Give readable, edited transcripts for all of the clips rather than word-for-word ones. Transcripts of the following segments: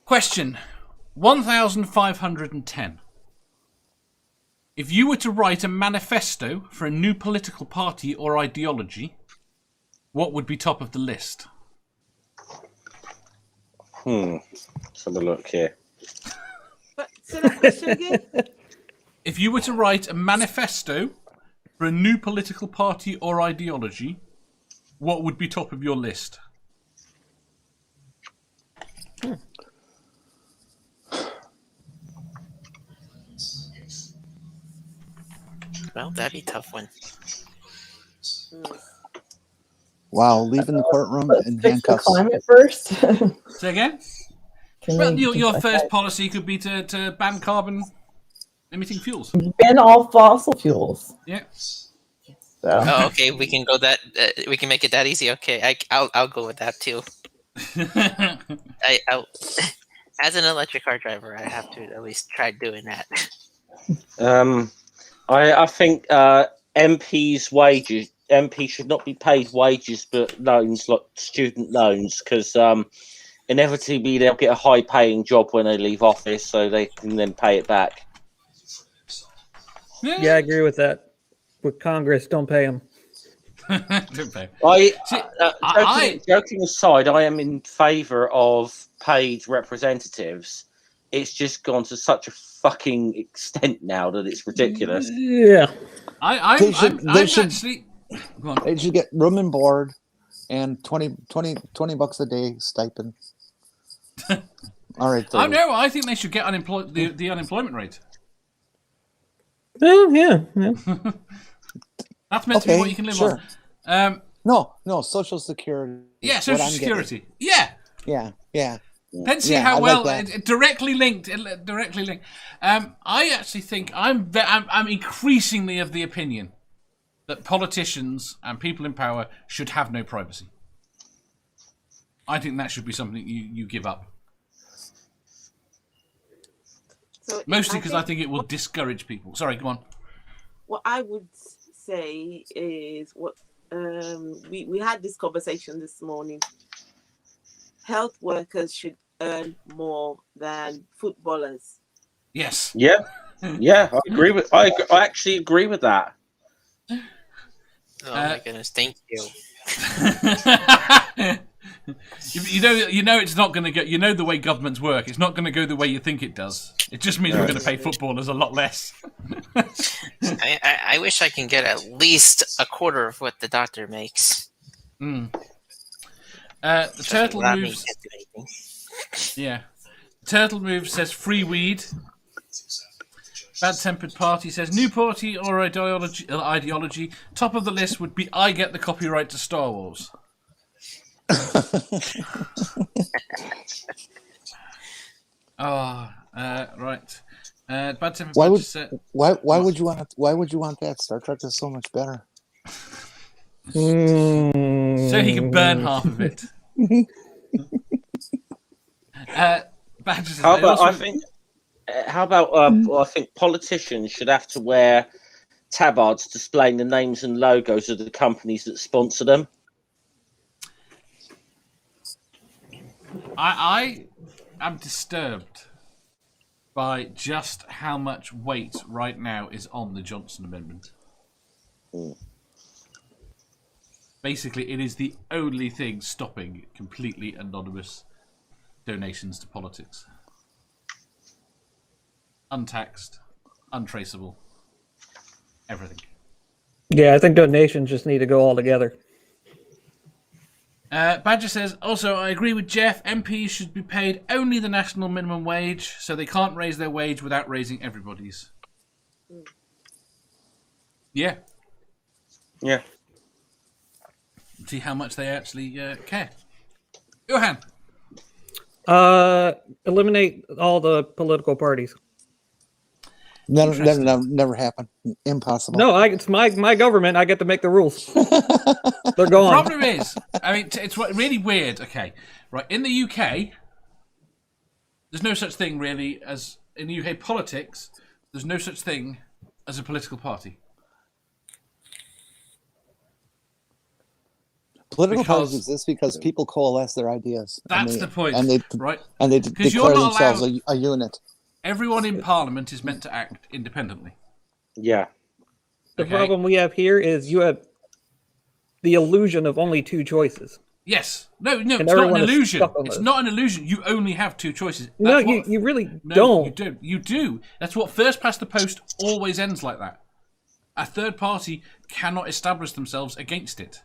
Question 1510. If you were to write a manifesto for a new political party or ideology, what would be top of the list? Let's have a look here. But say that question again. If you were to write a manifesto for a new political party or ideology, what would be top of your list? Well, that'd be a tough one. Wow, leaving the courtroom Let's in fix the handcuffs. climate first. Say again? Can Well, we your just- first policy could be to ban carbon emitting fuels. ban all fossil fuels. Yeah. So. Oh, okay, we can go that. We can make it that easy. Okay, I'll go with that too. I'll, as an electric car driver, I have to at least try doing that. I think MPs should not be paid wages, but loans, like student loans, because inevitably they'll get a high-paying job when they leave office, so they can then pay it back. Yeah, I agree with that. With Congress, don't pay them. Don't pay. Joking aside, I am in favour of paid representatives. It's just gone to such a fucking extent now that it's ridiculous. Yeah. They should actually... Go on. They should get room and board and 20 bucks a day stipend. All right. I know. I think they should get the unemployment rate. Oh, yeah. That's meant to be what you can live on. No, Social Security. Yeah, Social Security. Yeah. Yeah. Let's see how well it directly linked. I actually think I'm increasingly of the opinion that politicians and people in power should have no privacy. I think that should be something you give up. So Mostly because I think it will discourage people. Sorry, go on. What I would say is what we had this conversation this morning. Health workers should earn more than footballers. Yes. Yeah, I agree with. I actually agree with that. Oh my goodness! Thank you. You know it's not going to go. You know the way governments work. It's not going to go the way you think it does. It just means we're going to pay footballers a lot less. I wish I can get at least a quarter of what the doctor makes. The turtle moves. Yeah, turtle moves says free weed. Bad tempered party says new party or ideology. Top of the list would be I get the copyright to Star Wars. Right. Bad tempered party said. Why would you want that? Star Trek is so much better. So he can burn half of it. Badger says, How about I think politicians should have to wear tabards displaying the names and logos of the companies that sponsor them. I am disturbed by just how much weight right now is on the Johnson Amendment. Basically, it is the only thing stopping completely anonymous donations to politics. Untaxed, untraceable, everything. Yeah, I think donations just need to go all together. Badger says, also, I agree with Jeff. MPs should be paid only the national minimum wage, so they can't raise their wage without raising everybody's. Yeah. Yeah. See how much they actually care. Johan. Eliminate all the political parties. Never happen. Impossible. No, it's my government. I get to make the rules. They're The gone. problem is, I mean, it's really weird. Okay, right. In the UK, there's no such thing really as in the UK politics. There's no such thing as a political party. Political parties exist because people coalesce their ideas. That's the point, right? And they declare themselves a unit. Everyone in Parliament is meant to act independently. Yeah. The problem we have here is you have the illusion of only two choices. Yes. No, it's not an illusion. It's not an illusion. You only have two choices. You really don't. You do. That's what first past the post always ends like that. A third party cannot establish themselves against it.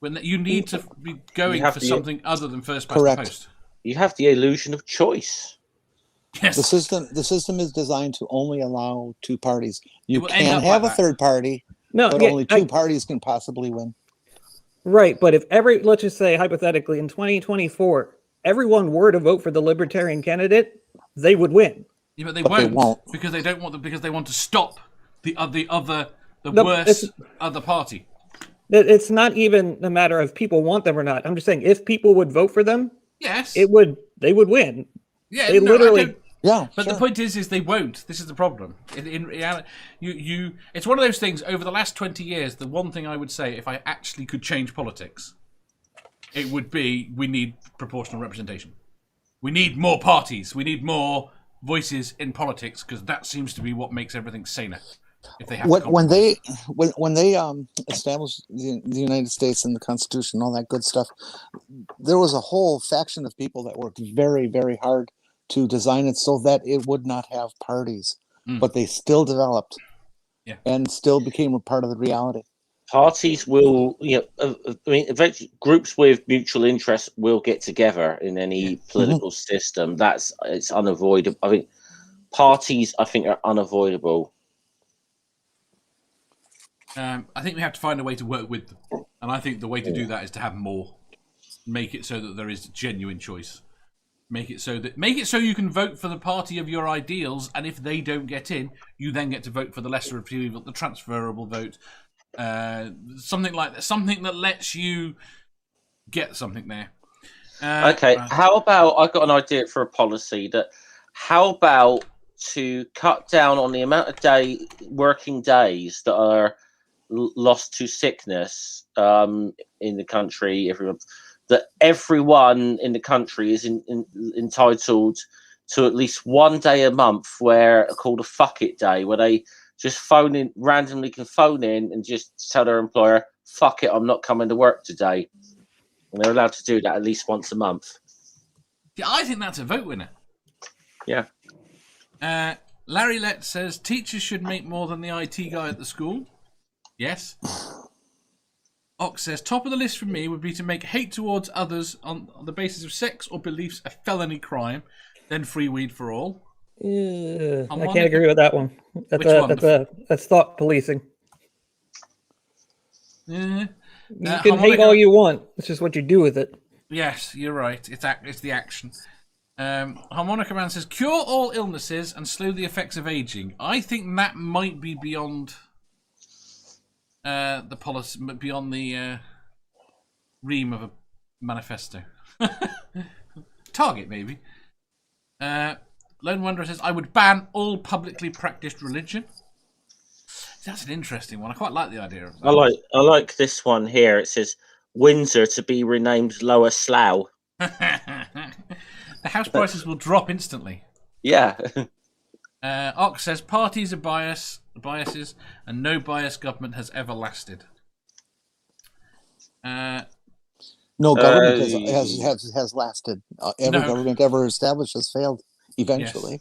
When you need to be going for something other than first past the post. You have the illusion of choice. Yes. The system is designed to only allow two parties. You can have a third party, but only two parties can possibly win. Right, but if let's just say hypothetically in 2024, everyone were to vote for the Libertarian candidate, they would win. Yeah, but they won't because they don't want because they want to stop the worst other party. It's not even a matter of people want them or not. I'm just saying if people would vote for them, yes, they would win. Yeah, they literally. Yeah, but the point is they won't. This is the problem. In reality, it's one of those things. Over the last 20 years, the one thing I would say, if I actually could change politics, it would be we need proportional representation. We need more parties. We need more voices in politics because that seems to be what makes everything saner. If they have when they established the United States and the Constitution and all that good stuff, there was a whole faction of people that worked very, very hard to design it so that it would not have parties, but they still developed and still became a part of the reality. Parties will, eventually groups with mutual interests will get together in any political system. It's unavoidable. I think parties, are unavoidable. I think we have to find a way to work with them, and I think the way to do that is to have more. Make it so that there is genuine choice. Make it so you can vote for the party of your ideals, and if they don't get in, you then get to vote for the lesser of two evil, the transferable vote, something like that, something that lets you get something there. Okay, how about I got an idea for a policy how about to cut down on the amount of working days that are lost to sickness in the country that everyone in the country is entitled to at least one day a month called a fuck it day, where they just randomly can phone in and just tell their employer, fuck it, I'm not coming to work today. And they're allowed to do that at least once a month. Yeah, I think that's a vote winner. Yeah. Larry Lett says teachers should make more than the IT guy at the school. Yes. Ox says top of the list for me would be to make hate towards others on the basis of sex or beliefs a felony crime, then free weed for all. I can't agree with that one. That's thought policing. Yeah. You can hate all you want. It's just what you do with it. Yes, you're right. It's the action. Harmonica Man says cure all illnesses and slow the effects of aging. I think that might be beyond the policy, but beyond the ream of a manifesto. Target, maybe. Lone Wanderer says, I would ban all publicly practiced religion. That's an interesting one. I quite like the idea of that. I like this one here. It says, Windsor to be renamed Lower Slough. The house prices will drop instantly. Yeah. Ox says, parties are biases, and no bias government has ever lasted. No government has lasted. Every government ever established has failed eventually.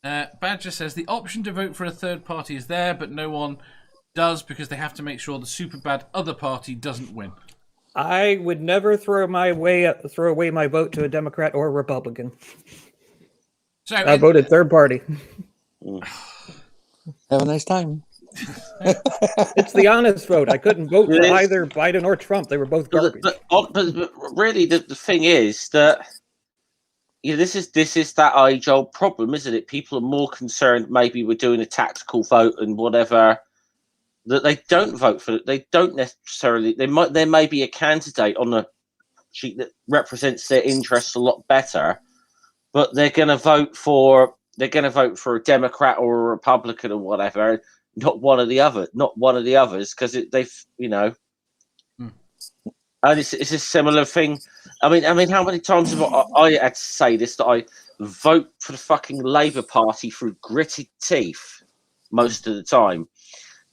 Yes. Badger says the option to vote for a third party is there, but no one does because they have to make sure the super bad other party doesn't win. I would never throw away my vote to a Democrat or a Republican. So I voted third party. Have a nice time. It's the honest vote. I couldn't vote for either Biden or Trump. They were both garbage. But really, the thing is that this is that age-old problem, isn't it? People are more concerned maybe with doing a tactical vote and whatever, that they don't vote for. They don't necessarily. There may be a candidate on the sheet that represents their interests a lot better, but they're going to vote for a Democrat or a Republican or whatever. Not one of the others, because they've. And it's a similar thing. I mean, how many times have I had to say this, that I vote for the fucking Labour Party through gritted teeth most of the time.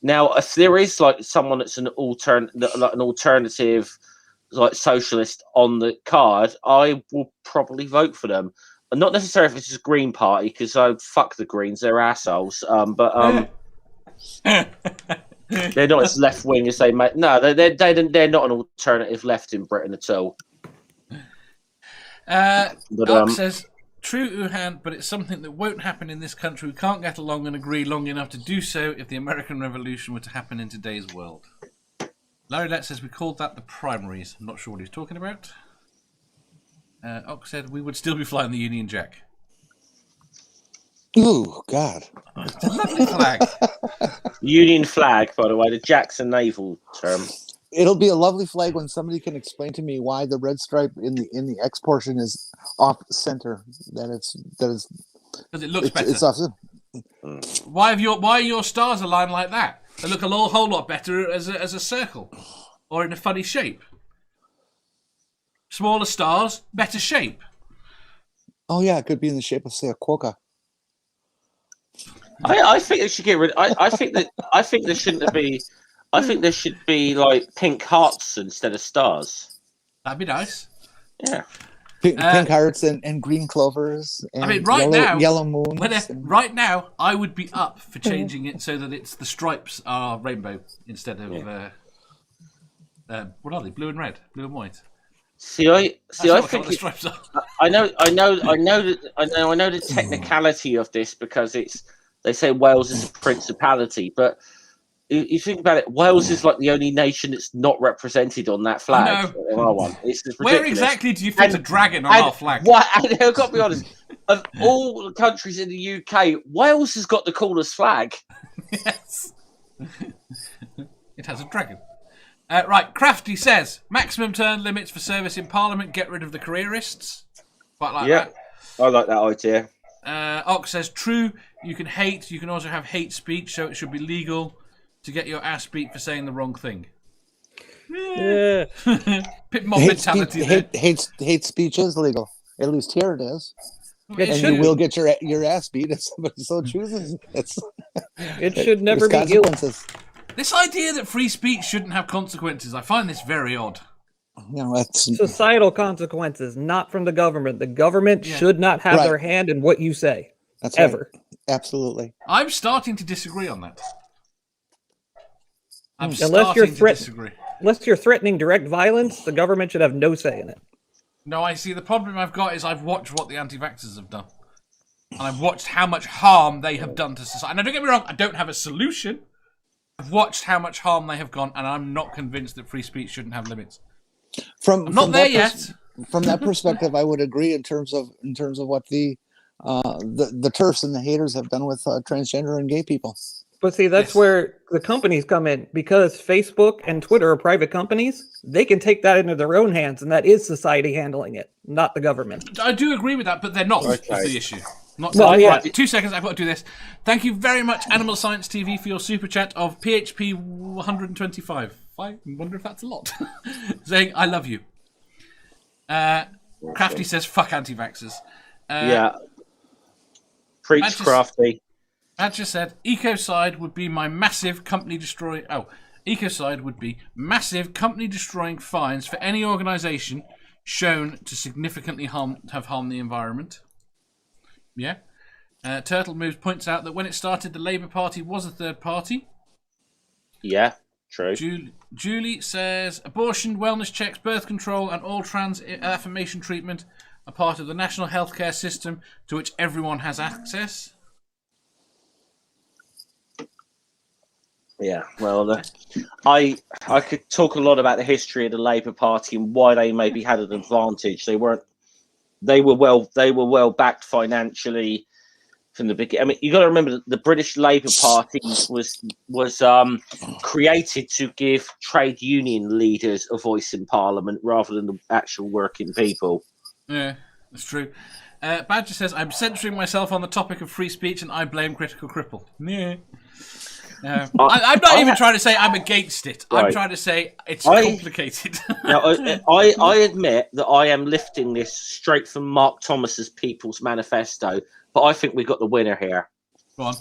Now, if there is like someone that's an alternative, like socialist on the card, I will probably vote for them. And not necessarily if it's a Green Party, because I fuck the Greens, they're assholes. But they're not as left wing as they make. No, they're not an alternative left in Britain at all. Doc says, true, Wuhan, but it's something that won't happen in this country. We can't get along and agree long enough to do so if the American Revolution were to happen in today's world. Larry Lett says, we called that the primaries. I'm not sure what he's talking about. Ox said, we would still be flying the Union Jack. Ooh, God. It's a lovely flag. Union flag, by the way, the Jack's a naval term. It'll be a lovely flag when somebody can explain to me why the red stripe in the X portion is off center. That is because it looks better. It's off center. Why are your stars aligned like that? They look a whole lot better as a circle or in a funny shape. Smaller stars, better shape. Oh yeah, it could be in the shape of, say, a quokka. I think they should get rid. I think there shouldn't be. I think there should be like pink hearts instead of stars. That'd be nice. Yeah. Pink hearts and green clovers. And I mean, yellow moons. Right now, I would be up for changing it so that the stripes are rainbow instead of what are they? Blue and red, blue and white. I think the stripes are. I know the technicality of this because they say Wales is a principality, but you think about it, Wales is like the only nation that's not represented on that flag. On our one. It's where exactly do you fit a dragon on our flag? I've got to be honest, of all the countries in the UK, Wales has got the coolest flag. Yes. It has a dragon. Right, Crafty says, maximum term limits for service in Parliament, get rid of the careerists. Quite like that. I like that idea. Ox says, true, you can hate, you can also have hate speech, so it should be legal to get your ass beat for saying the wrong thing. Yeah. Bit mob mentality there. Hate speech is legal. At least here it is. And you will get your ass beat if somebody so chooses. It should never be consequences. This idea that free speech shouldn't have consequences, I find this very odd. Societal consequences, not from the government. The government should not have their hand in what you say. That's ever. Right. Absolutely. I'm starting to disagree on that. Unless you're threatening direct violence, the government should have no say in it. No, I see. The problem I've got is I've watched what the anti-vaxxers have done. And I've watched how much harm they have done to society. Now, don't get me wrong, I don't have a solution. I've watched how much harm they have gone, and I'm not convinced that free speech shouldn't have limits. I'm not there yet. From that perspective, I would agree in terms of what the TERFs and the haters have done with transgender and gay people. But see, that's where the companies come in, because Facebook and Twitter are private companies. They can take that into their own hands, and that is society handling it, not the government. I do agree with that, but they're not. That's the issue. Right, 2 seconds, I've got to do this. Thank you very much, Animal Science TV, for your super chat of PHP 125. I wonder if that's a lot. Saying, I love you. Crafty says, fuck anti-vaxxers. Preach, Crafty. Badger said, Ecocide would be my massive company destroying... Ecocide would be massive company destroying fines for any organisation shown to significantly harm the environment. Yeah. Turtle Moves points out that when it started, the Labour Party was a third party. Yeah, true. Julie says, abortion, wellness checks, birth control, and all trans affirmation treatment are part of the national healthcare system to which everyone has access. Yeah, well, I could talk a lot about the history of the Labour Party and why they maybe had an advantage. They were well backed financially from the beginning. I mean, you got to remember that the British Labour Party was created to give trade union leaders a voice in Parliament rather than the actual working people. Yeah, that's true. Badger says, I'm censoring myself on the topic of free speech and I blame Critical Cripple. Yeah. I'm not even trying to say I'm against it. Right. I'm trying to say it's complicated. Now, I admit that I am lifting this straight from Mark Thomas's People's Manifesto, but I think we got the winner here. Go on.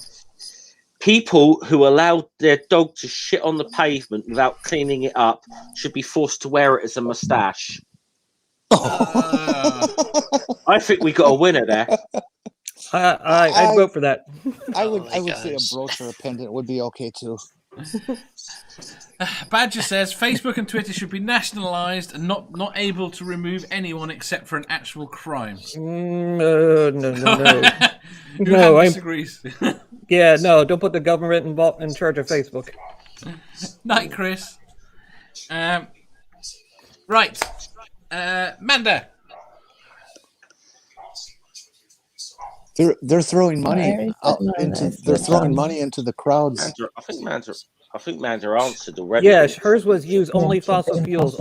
People who allow their dog to shit on the pavement without cleaning it up should be forced to wear it as a moustache. I think we got a winner there. I'd vote for that. I would say a brooch or a pendant would be okay too. Badger says Facebook and Twitter should be nationalised and not able to remove anyone except for an actual crime. No. No, disagrees. Yeah, no, don't put the government in charge of Facebook. Night, Chris. Right. Manda. They're throwing money into the crowds. I think Manda answered already. Yeah, hers was use only fossil fuels,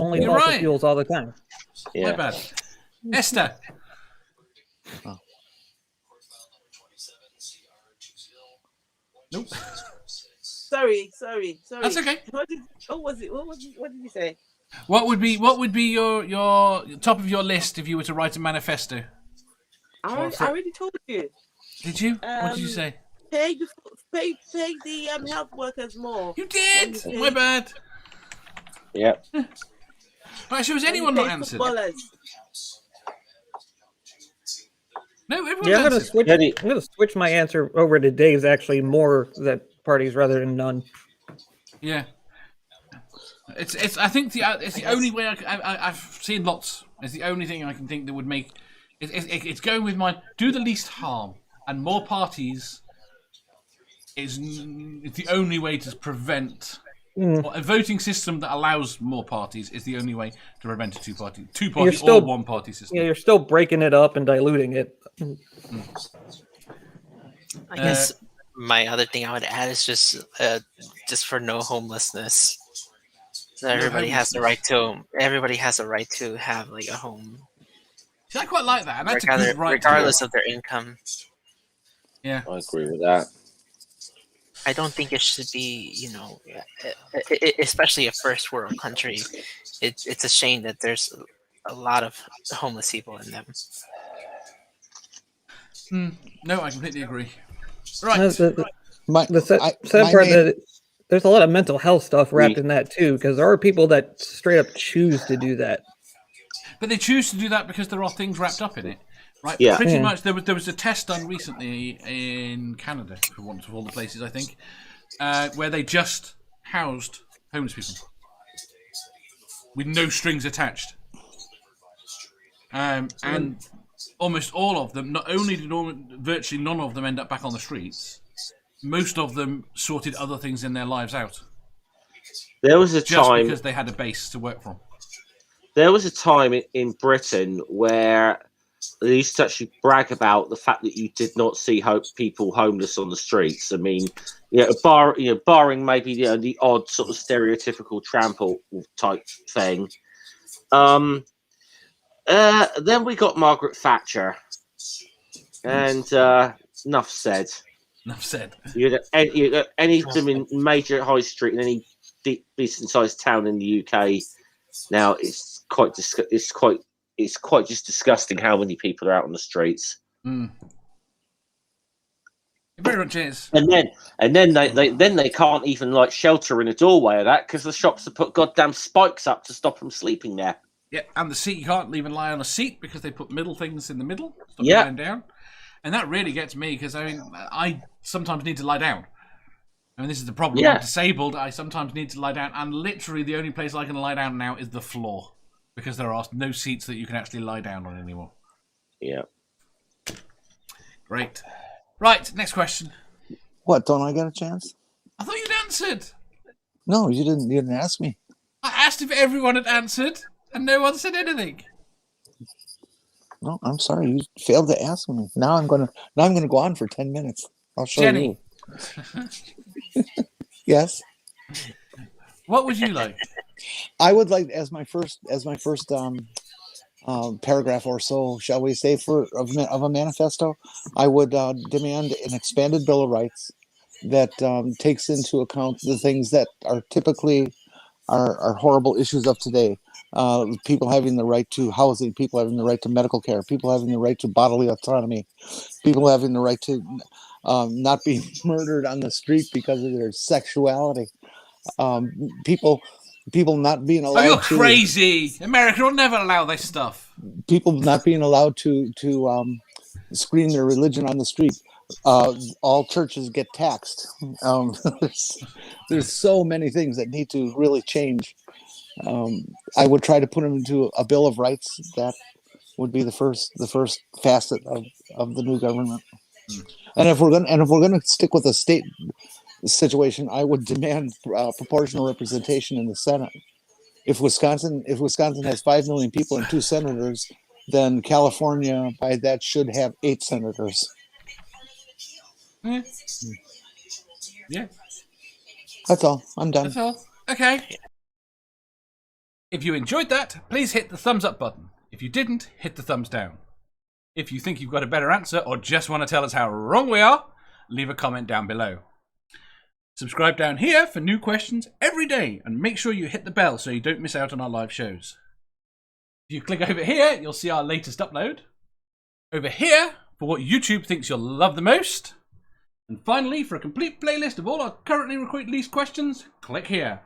fuels all the time. Yeah. My bad. Esther. Oh. Nope. Sorry. That's okay. What did you say? What would be your top of your list if you were to write a manifesto? I already told you. Did you? What did you say? Pay the health workers more. You did. My bad. Yeah. Right, so has anyone not answered? No, everyone's Yeah, I'm answered. gonna switch my answer over to Dave's. Actually, more that parties rather than none. Yeah. It's. I think it's the only way I've seen lots. It's the only thing I can think that would make. It's going with mine. Do the least harm, and more parties is the only way to prevent. Well, a voting system that allows more parties is the only way to prevent a two-party or one-party system. Yeah, you're still breaking it up and diluting it. I guess my other thing I would add is just for no homelessness. So everybody has the right to. Everybody has a right to have like a home. See, I quite like that, and that's a good right, regardless of their income. Yeah, I agree with that. I don't think it should be, especially a first world country. It's a shame that there's a lot of homeless people in them. No, I completely agree. Right. The sad part that there's a lot of mental health stuff wrapped in that too, because there are people that straight up choose to do that. But they choose to do that because there are things wrapped up in it, right? Yeah. Pretty much. There was a test done recently in Canada, for one of all the places, I think, where they just housed homeless people with no strings attached, and almost all of them. Not only did virtually none of them end up back on the streets, most of them sorted other things in their lives out. There was a just time because they had a base to work from. There was a time in Britain where they used to actually brag about the fact that you did not see people homeless on the streets. I mean, barring maybe the odd sort of stereotypical trample type thing. Then we got Margaret Thatcher, and enough said. Enough said. You got any major high street in any decent sized town in the UK now. It's quite just disgusting how many people are out on the streets. It very much is. And then they can't even like shelter in a doorway of that because the shops have put goddamn spikes up to stop them sleeping there. Yeah, and the seat, you can't even lie on a seat because they put middle things in the middle. Stop you lying down. And that really gets me because I sometimes need to lie down. I mean, this is the problem. I'm disabled. I sometimes need to lie down, and literally the only place I can lie down now is the floor because there are no seats that you can actually lie down on anymore. Yeah. Great. Right, next question. What? Don't I get a chance? I thought you'd answered. No, you didn't. You didn't ask me. I asked if everyone had answered, and no one said anything. No, I'm sorry. You failed to ask me. Now I'm gonna go on for 10 minutes. I'll show Jenny. you. Yes. What would you like? I would like as my first paragraph or so, shall we say, of a manifesto. I would demand an expanded Bill of Rights, that takes into account the things that are typically are horrible issues of today. People having the right to housing, people having the right to medical care, people having the right to bodily autonomy, people having the right to not be murdered on the street because of their sexuality. People not being allowed. Oh, you're crazy! America will never allow this stuff. People not being allowed to scream their religion on the street. All churches get taxed. There's so many things that need to really change. I would try to put them into a Bill of Rights. That would be the first facet of the new government. And if we're gonna stick with the state situation, I would demand proportional representation in the Senate. If Wisconsin has 5 million people and 2 senators, then California by that should have 8 senators. Yeah. That's all. I'm done. That's all. Okay. If you enjoyed that, please hit the thumbs up button. If you didn't, hit the thumbs down. If you think you've got a better answer or just want to tell us how wrong we are, leave a comment down below. Subscribe down here for new questions every day and make sure you hit the bell so you don't miss out on our live shows. If you click over here, you'll see our latest upload. Over here, for what YouTube thinks you'll love the most. And finally, for a complete playlist of all our currently released questions, click here.